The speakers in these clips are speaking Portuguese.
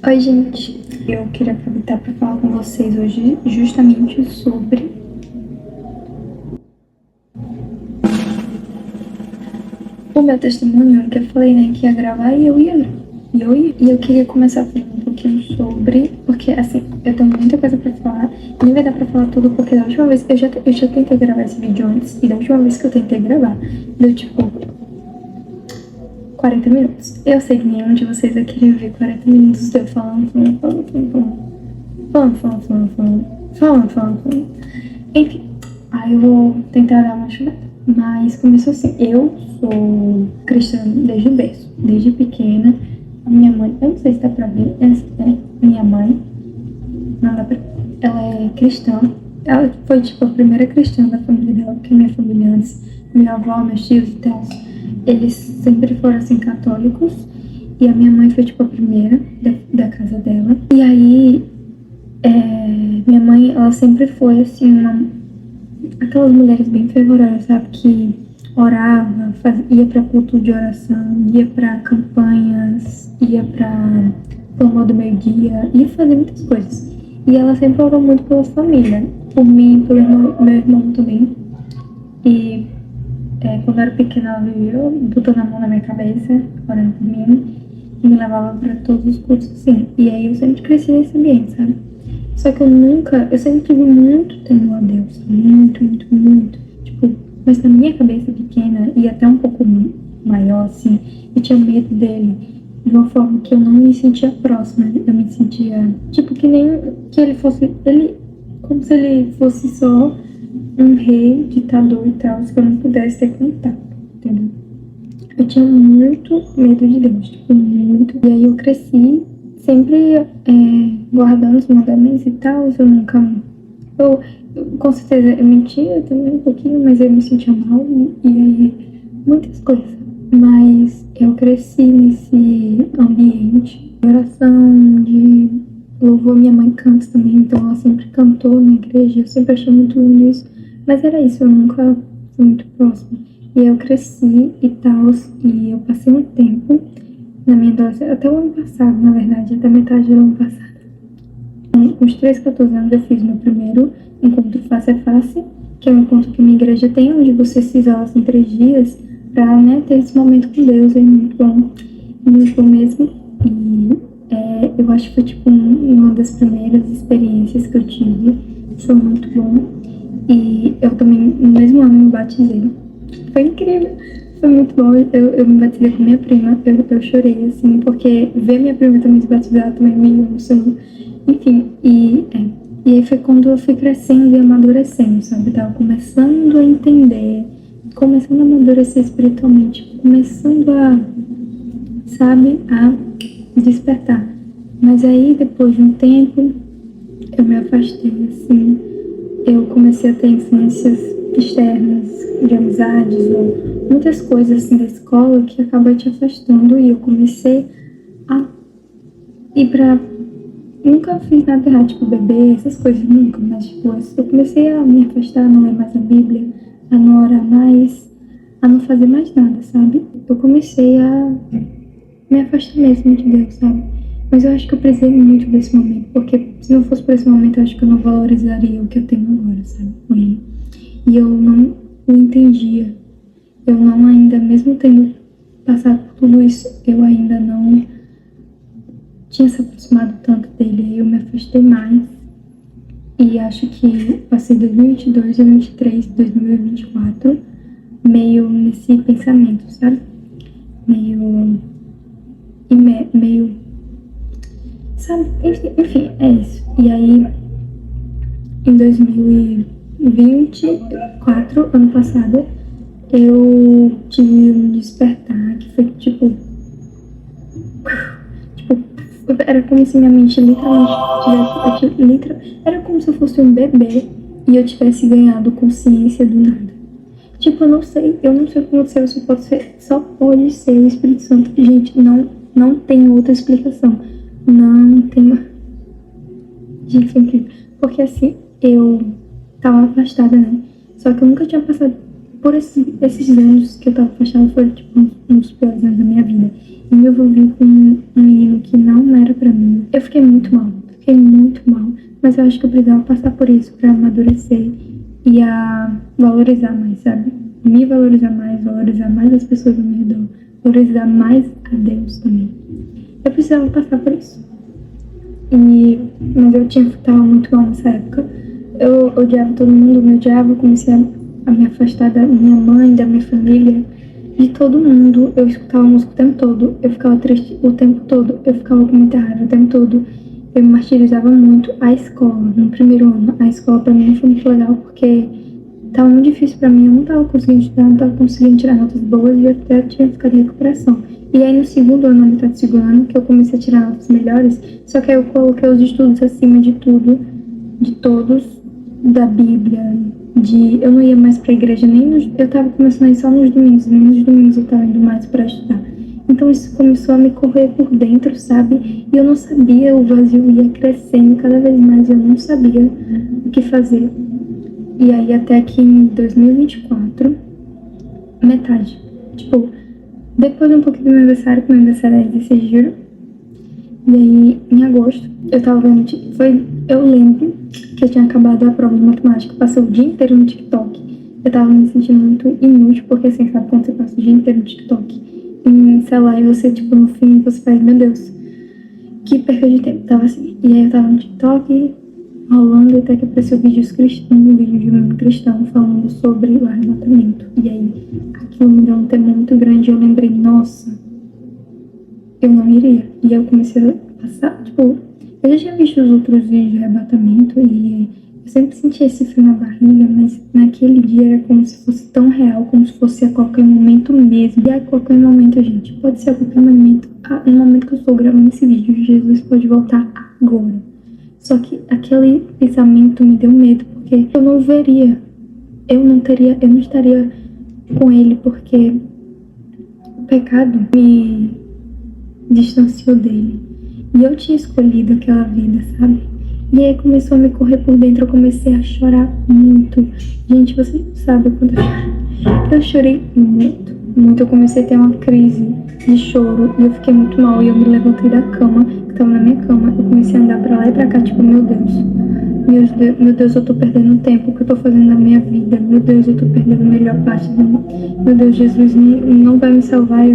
Oi, gente. Eu queria aproveitar para falar com vocês hoje justamente sobre o meu testemunho, que eu falei, né, que ia gravar e eu ia. E eu queria começar falando um pouquinho sobre, porque assim, eu tenho muita coisa pra falar, nem vai dar pra falar tudo, porque da última vez, eu já tentei gravar esse vídeo antes, e da última vez que eu tentei gravar, deu tipo 40 minutos. Eu sei que nenhum de vocês vai querer ver 40 minutos de eu falando. Enfim, aí eu vou tentar dar uma chuleta. Mas começou assim, eu sou cristã desde o berço, desde pequena. A minha mãe, eu não sei se dá pra ver, minha mãe, não dá pra, ela é cristã. Ela foi tipo a primeira cristã da família dela, porque minha família antes, minha avó, meus tios e tal, eles sempre foram assim católicos. E a minha mãe foi tipo a primeira da casa dela. E aí, minha mãe, ela sempre foi assim, aquelas mulheres bem fervorosas, sabe? Que orava, ia pra culto de oração, ia pra campanhas, ia pra pão do meio-dia, ia fazer muitas coisas. E ela sempre orou muito pela família, por mim, pelo meu irmão também. E quando eu era pequena, ela vivia botando a mão na minha cabeça, orando por mim, e me levava pra todos os cultos, assim. E aí eu sempre cresci nesse ambiente, sabe? Só que eu sempre tive muito temor a Deus, muito, muito, muito. Tipo, mas na minha cabeça pequena, e até um pouco maior, assim, eu tinha medo dele de uma forma que eu não me sentia próxima. Eu me sentia, tipo, que nem que como se ele fosse só um rei, ditador e tal, que eu não pudesse ter contato, entendeu? Eu tinha muito medo de Deus, tipo, muito. E aí eu cresci sempre guardando os mandamentos e tal, eu nunca... Eu, com certeza, eu mentia também um pouquinho, mas eu me sentia mal, e aí muitas coisas. Mas eu cresci nesse ambiente de oração, de louvor. Minha mãe canta também, então ela sempre cantou na igreja, eu sempre achei muito lindo isso. Mas era isso, eu nunca fui muito próxima. E eu cresci e tal, e eu passei um tempo na minha adolescência, até o ano passado, na verdade, até metade do ano passado. Com os 13, 14 anos eu fiz meu primeiro encontro face a face, que é um encontro que minha igreja tem, onde você se isola assim 3 dias pra, né, ter esse momento com Deus. É muito bom mesmo. E eu acho que foi tipo uma das primeiras experiências que eu tive, foi muito bom. E eu também, no mesmo ano, me batizei. Foi incrível, foi muito bom. Eu me batizei com minha prima, eu chorei, assim, porque ver minha prima também se batizar também me emocionou. Enfim, e aí foi quando eu fui crescendo e amadurecendo, sabe? Eu tava começando a entender, começando a amadurecer espiritualmente, começando a, sabe, a despertar. Mas aí, depois de um tempo, eu me afastei, assim. Eu comecei a ter influências externas, de amizades, ou muitas coisas, assim, da escola que acabam te afastando. E eu comecei a ir pra... Nunca fiz nada errado, tipo, beber, essas coisas, nunca. Mas, tipo, eu comecei a me afastar, a não ler mais a Bíblia, a não orar mais, a não fazer mais nada, sabe? Eu comecei a me afastar mesmo de Deus, sabe? Mas eu acho que eu precisei muito desse momento, porque se não fosse por esse momento, eu acho que eu não valorizaria o que eu tenho agora, sabe? Com ele. E eu não o entendia. Eu não ainda, mesmo tendo passado por tudo isso, eu ainda não tinha se aproximado tanto dele. Aí eu me afastei mais. E acho que passei 2022, 2023, 2024 meio nesse pensamento, sabe? Meio... Sabe? Enfim, é isso. E aí, em 2024, ano passado, eu tive um despertar que foi tipo, era como se minha mente literalmente tivesse, era como se eu fosse um bebê e eu tivesse ganhado consciência do nada. Tipo, eu não sei o que aconteceu, só pode ser o Espírito Santo. Gente, não tem outra explicação. Não tem. Gente, foi incrível. Porque assim, eu tava afastada, né? Só que eu nunca tinha passado por esses anos que eu tava afastada, foi tipo um dos piores anos da minha vida. E me envolvi com um menino que não era pra mim. Eu fiquei muito mal, mas eu acho que eu precisava passar por isso pra amadurecer e a valorizar mais, sabe? Me valorizar mais as pessoas ao meu redor, valorizar mais a Deus também. Eu precisava passar por isso. Mas eu tava muito mal nessa época. Eu odiava todo mundo, me odiava, comecei a me afastar da minha mãe, da minha família, de todo mundo. Eu escutava música o tempo todo, eu ficava triste o tempo todo, eu ficava com muita raiva o tempo todo. Eu me martirizava muito. A escola, no primeiro ano, a escola pra mim não foi muito legal, porque tava muito difícil pra mim, eu não tava conseguindo estudar, não tava conseguindo tirar notas boas e eu até tinha ficado em recuperação. E aí no segundo ano, na metade do segundo ano, que eu comecei a tirar notas melhores, só que aí eu coloquei os estudos acima de tudo, de todos, da Bíblia, eu não ia mais pra igreja, eu tava começando a ir só nos domingos, nem nos domingos eu tava indo mais pra estudar. Então isso começou a me correr por dentro, sabe? E eu não sabia, o vazio ia crescendo cada vez mais, eu não sabia o que fazer. E aí até que em 2024, metade, tipo, depois de um pouquinho do meu aniversário, que meu aniversário é 16 de julho, e aí em agosto, eu tava vendo, eu lembro que eu tinha acabado a prova de matemática, passei o dia inteiro no TikTok. Eu tava me sentindo muito inútil, porque assim, sabe quando você passa o dia inteiro no TikTok, em celular, e você, tipo, no fim, você faz, meu Deus, que perca de tempo, tava assim. E aí eu tava no TikTok, rolando, até que apareceu um vídeo de um cristão falando sobre o arrebatamento. E aí, aquilo me deu um tema muito grande, e eu lembrei, nossa, eu não iria. E eu comecei a passar, tipo, eu já tinha visto os outros vídeos de arrebatamento e eu sempre sentia esse frio na barriga, mas naquele dia era como se fosse tão real, como se fosse a qualquer momento mesmo. E a qualquer momento, gente, pode ser a qualquer momento. No momento que eu estou gravando esse vídeo, Jesus pode voltar agora. Só que aquele pensamento me deu medo, porque eu não veria, eu não estaria com ele, porque o pecado me distanciou dele. E eu tinha escolhido aquela vida, sabe? E aí começou a me correr por dentro, eu comecei a chorar muito. Gente, vocês não sabem quando eu chorei. Eu chorei muito. Eu comecei a ter uma crise de choro e eu fiquei muito mal. E eu me levantei da cama, que tava na minha cama, eu comecei a andar pra lá e pra cá, tipo, meu Deus, eu tô perdendo tempo, o que eu tô fazendo na minha vida? Meu Deus, eu tô perdendo a melhor parte de mim. Meu Deus, Jesus não vai me salvar,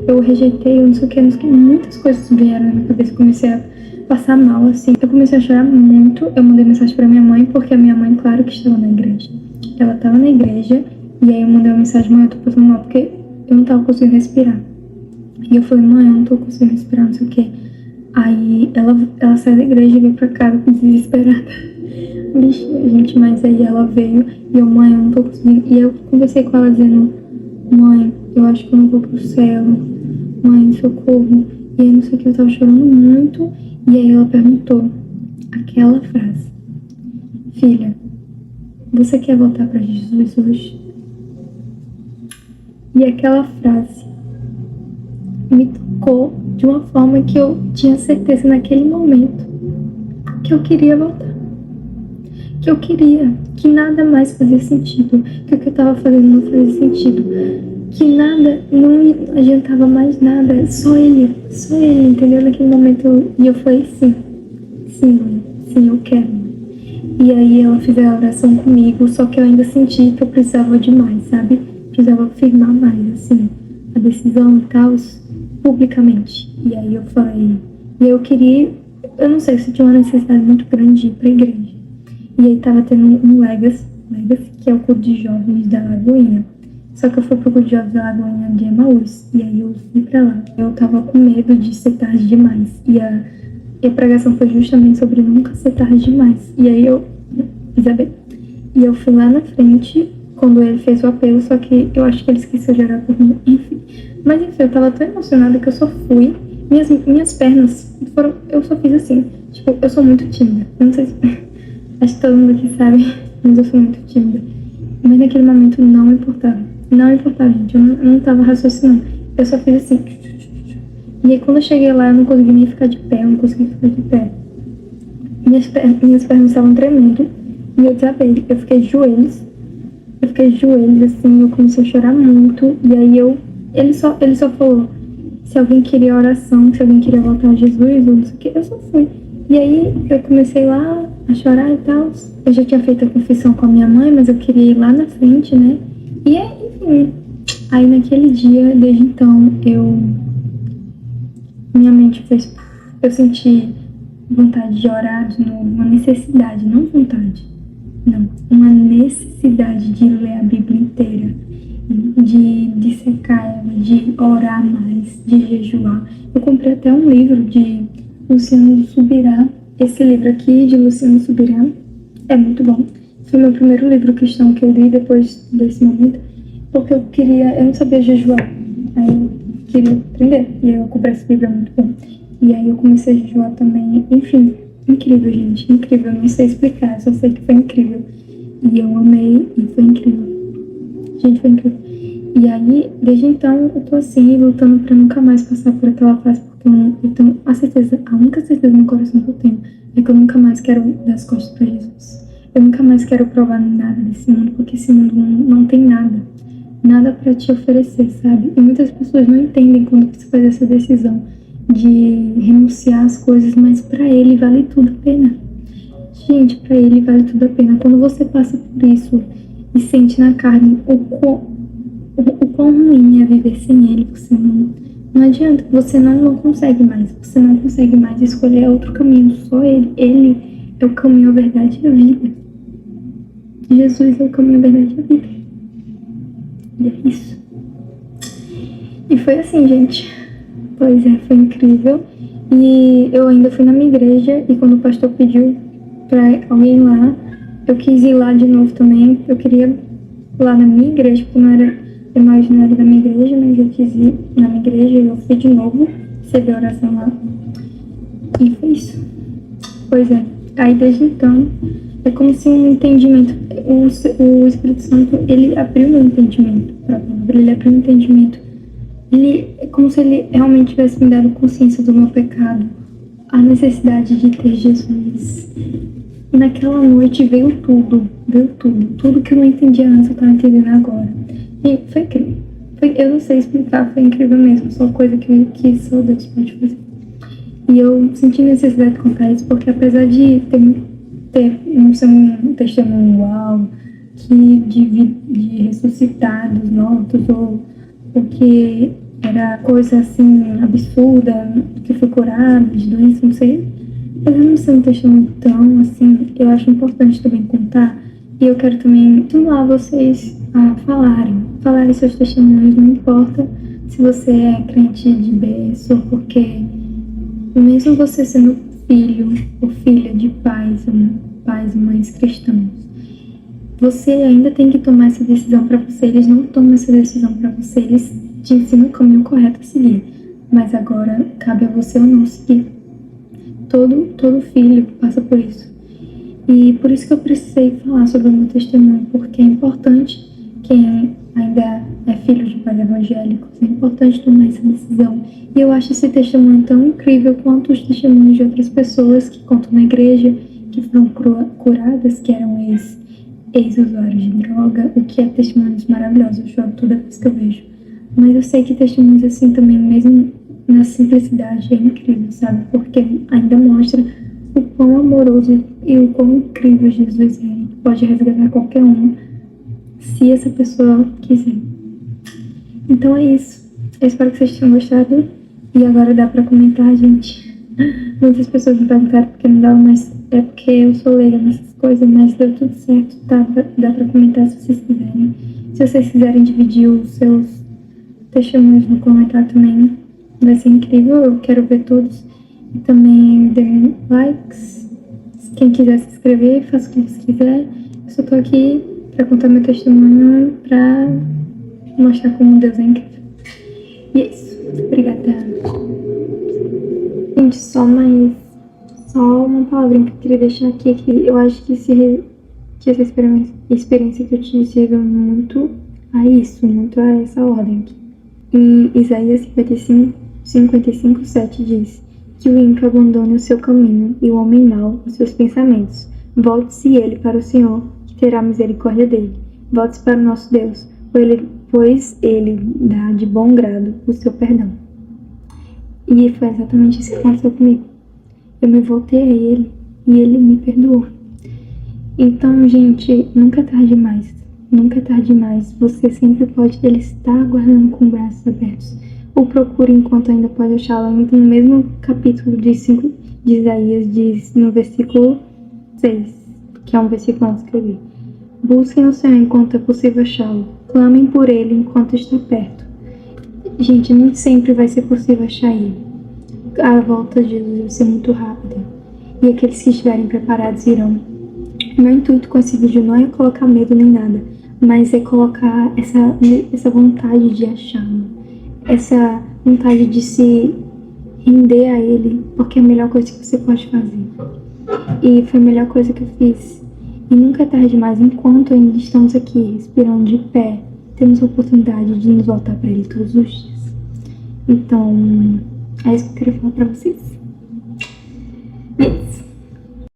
eu rejeitei, eu não sei o que, muitas coisas vieram na minha cabeça, comecei a passar mal, assim. Eu comecei a chorar muito, eu mandei mensagem pra minha mãe, porque a minha mãe, claro que estava na igreja. Ela tava na igreja, e aí eu mandei uma mensagem, mãe, eu tô passando mal, porque eu não tava conseguindo respirar. E eu falei, mãe, eu não tô conseguindo respirar, não sei o que. Aí ela saiu da igreja e veio pra casa desesperada. Bichinha, gente, mas aí ela veio e eu, mãe, eu não tô conseguindo. E eu conversei com ela dizendo, mãe, eu acho que eu não vou pro céu. Mãe, socorro. E aí não sei o que, eu tava chorando muito. E aí ela perguntou aquela frase, filha, você quer voltar pra Jesus hoje? E aquela frase me tocou de uma forma que eu tinha certeza naquele momento que eu queria voltar. Que eu queria, que nada mais fazia sentido, que o que eu tava fazendo não fazia sentido, que nada, não adiantava mais nada, só ele, entendeu? Naquele momento eu falei, sim, eu quero. E aí ela fez a oração comigo, só que eu ainda senti que eu precisava de mais, sabe? Precisava afirmar mais, assim, a decisão e tal, publicamente. E aí eu falei, e eu queria, eu não sei se tinha uma necessidade muito grande de ir pra igreja. E aí tava tendo um Legacy, que é o culto de jovens da Lagoinha. Só que eu fui pro culto de jovens da Lagoinha de Emaús, e aí eu fui pra lá. Eu tava com medo de ser tarde demais, e a pregação foi justamente sobre nunca ser tarde demais. E aí eu fui lá na frente, quando ele fez o apelo, só que eu acho que ele esqueceu de orar por mim, enfim. Mas enfim, eu tava tão emocionada que eu só fui, minhas pernas foram, eu só fiz assim, tipo, eu sou muito tímida, eu não sei se, acho que todo mundo aqui sabe, mas eu sou muito tímida. Mas naquele momento não importava, gente, eu não tava raciocinando, eu só fiz assim. E aí quando eu cheguei lá, eu não consegui nem ficar de pé, Minhas pernas estavam tremendo, e eu desabei, eu fiquei de joelhos, Eu fiquei de joelhos, assim, eu comecei a chorar muito. E aí ele só falou se alguém queria oração, se alguém queria voltar a Jesus, ou não sei o que, eu só fui. E aí eu comecei lá a chorar e tal. Eu já tinha feito a confissão com a minha mãe, mas eu queria ir lá na frente, né? E aí, enfim, aí naquele dia, desde então, minha mente fez. Eu senti vontade de orar de novo, uma necessidade, não vontade. Não, uma necessidade de ler a Bíblia inteira, de dissecar ela, de orar mais, de jejuar. Eu comprei até um livro de Luciano Subirá. Esse livro aqui, de Luciano Subirá, é muito bom. Foi meu primeiro livro cristão que eu li depois desse momento, porque eu não sabia jejuar, aí eu queria aprender, e eu comprei esse livro, é muito bom. E aí eu comecei a jejuar também, enfim, incrível, gente, incrível, eu não sei explicar, só sei que foi incrível. E eu amei, e foi incrível. Gente, foi incrível. E aí, desde então, eu tô assim, lutando pra nunca mais passar por aquela fase, porque eu tenho a certeza, a única certeza no coração que eu tenho é que eu nunca mais quero dar as costas pra Jesus. Eu nunca mais quero provar nada desse mundo, porque esse mundo não tem nada pra te oferecer, sabe? E muitas pessoas não entendem quando você faz essa decisão de renunciar às coisas, mas pra Ele vale tudo a pena. Gente, pra Ele vale tudo a pena. Quando você passa por isso e sente na carne o quão ruim é viver sem Ele, você não adianta, você não consegue mais. Você não consegue mais escolher outro caminho, só Ele. Ele é o caminho, a verdade e a vida. Jesus é o caminho, a verdade e a vida. E é isso. E foi assim, gente. Pois é, foi incrível. E eu ainda fui na minha igreja, e quando o pastor pediu pra alguém ir lá, eu quis ir lá de novo também. Eu queria ir lá na minha igreja, porque não era imaginário da minha igreja, mas eu quis ir na minha igreja e eu fui de novo, recebi a oração lá. E foi isso. Pois é. Aí desde então, é como se um entendimento, o Espírito Santo, ele abriu meu entendimento para a palavra, ele abriu o entendimento. É como se ele realmente tivesse me dado consciência do meu pecado, a necessidade de ter Jesus. E naquela noite veio tudo que eu não entendia antes, eu estava entendendo agora. E foi incrível. Eu não sei explicar, foi incrível mesmo, só coisa que só Deus pode fazer. E eu senti necessidade de contar isso, porque apesar de não ser um testemunho uau, de ressuscitar dos mortos, ou que era coisa assim absurda, que foi curado de doença, não sei. Mas eu não sei um testemunho tão assim, eu acho importante também contar. E eu quero também estimular vocês a falarem seus testemunhos, não importa se você é crente de berço, porque mesmo você sendo filho ou filha de pais e mães cristãos, você ainda tem que tomar essa decisão para você. Eles não tomam essa decisão para você, eles te ensinam o caminho correto a seguir. Mas agora cabe a você ou não seguir. Todo filho passa por isso. E por isso que eu precisei falar sobre o meu testemunho, porque é importante, quem ainda é filho de pais evangélicos, é importante tomar essa decisão. E eu acho esse testemunho tão incrível quanto os testemunhos de outras pessoas que contam na igreja, que foram curadas, que eram ex-usuários de droga, o que é testemunhos maravilhosos, eu choro toda vez que eu vejo. Mas eu sei que testemunhos assim também, mesmo na simplicidade, é incrível, sabe? Porque ainda mostra o quão amoroso e o quão incrível Jesus é. Ele pode resgatar qualquer um, se essa pessoa quiser. Então é isso. Eu espero que vocês tenham gostado. E agora dá pra comentar, gente. Muitas pessoas me perguntaram porque não dá, mas é porque eu sou leiga nessas coisas, mas deu tudo certo. Dá pra comentar se vocês quiserem. Se vocês quiserem dividir os seus testemunhos no comentário também, vai ser incrível. Eu quero ver todos. E também dê likes. Quem quiser se inscrever, faça o que você quiser. Eu só tô aqui pra contar meu testemunho, pra mostrar como Deus é incrível. E é isso. Obrigada. Gente, só uma palavrinha que eu queria deixar aqui, que eu acho que essa experiência que eu tive se resume muito a isso, muito a essa ordem aqui. Em Isaías 55:7 diz que o ímpio abandone o seu caminho e o homem mau os seus pensamentos. Volte-se ele para o Senhor, que terá misericórdia dele, Volte para o nosso Deus, pois Ele dá de bom grado o seu perdão. E foi exatamente isso que aconteceu comigo. Eu me voltei a Ele e Ele me perdoou. Então, gente, nunca é tarde demais. Nunca é tarde demais. Você sempre pode. Ele está aguardando com braços abertos. Ou procure enquanto ainda pode achá-lo. Então, no mesmo capítulo de Isaías, diz no versículo 6, que é um versículo antes que eu li. Busquem o Senhor enquanto é possível achá-lo. Clamem por Ele enquanto está perto. Gente, nem sempre vai ser possível achar Ele. A volta de Jesus vai ser muito rápida. E aqueles que estiverem preparados irão. Meu intuito com esse vídeo não é colocar medo nem nada, mas é colocar essa vontade de achá-lo. Essa vontade de se render a Ele, porque é a melhor coisa que você pode fazer. E foi a melhor coisa que eu fiz. E nunca é tarde demais, enquanto ainda estamos aqui, respirando de pé, temos a oportunidade de nos voltar para Ele todos os dias. Então, é isso que eu queria falar para vocês. E é isso.